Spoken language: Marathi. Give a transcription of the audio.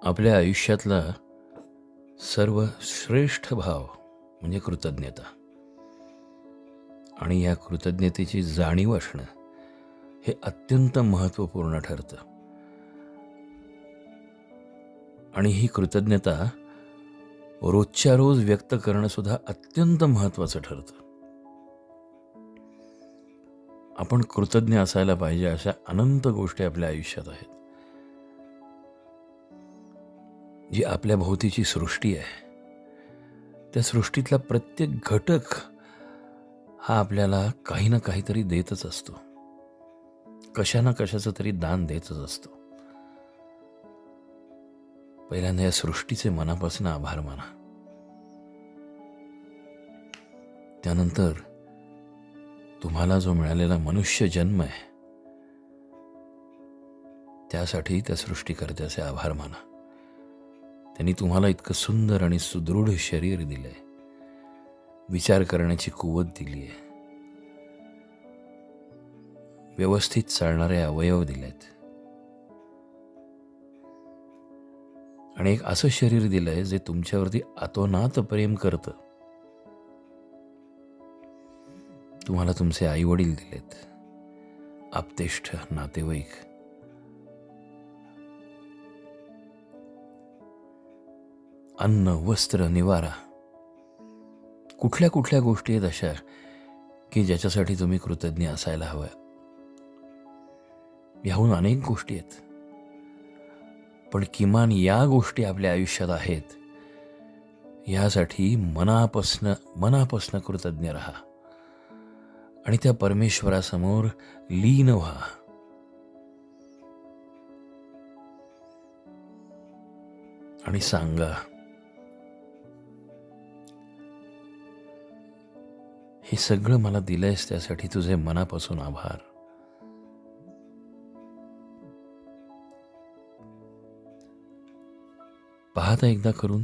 आपल्या आयुष्यातला सर्वश्रेष्ठ भाव म्हणजे कृतज्ञता. आणि या कृतज्ञतेची जाणीव असणं हे अत्यंत महत्त्वपूर्ण ठरतं. आणि ही कृतज्ञता रोजच्या रोज व्यक्त करणं सुद्धा अत्यंत महत्त्वाचं ठरतं. आपण कृतज्ञ असायला पाहिजे अशा अनंत गोष्टी आपल्या आयुष्यात आहेत. जी आपल्या भोवतीची सृष्टी आहे, त्या सृष्टीतला प्रत्येक घटक हा आपल्याला काही ना काहीतरी देतच असतो, कशा ना कशाचं तरी दान देतच असतो. पहिल्यांदा या सृष्टीचे मनापासून आभार माना. त्यानंतर तुम्हाला जो मिळालेला मनुष्य जन्म आहे त्यासाठी त्या सृष्टीकर्त्याचे आभार माना. त्यांनी तुम्हाला इतकं सुंदर आणि सुदृढ शरीर दिलंय, विचार करण्याची कुवत दिली आहे, व्यवस्थित चालणारे अवयव दिलेत आणि एक असं शरीर दिलंय जे तुमच्यावरती अतोनात प्रेम करतं. तुम्हाला तुमचे आई वडील दिलेत, आप्तेष्ट नातेवाईक, अन्न वस्त्र निवारा. कुठल्या कुठल्या गोष्टी आहेत अशा की ज्याच्यासाठी तुम्ही कृतज्ञ असायला हवं. याहून अनेक गोष्टी आहेत, पण किमान या गोष्टी आपल्या आयुष्यात आहेत यासाठी मनापासनं कृतज्ञ राहा आणि त्या परमेश्वरासमोर लीन व्हा. आणि सांगा, हे सगळं मला दिलंयस त्यासाठी तुझे मनापासून आभार. पाहता एकदा करून.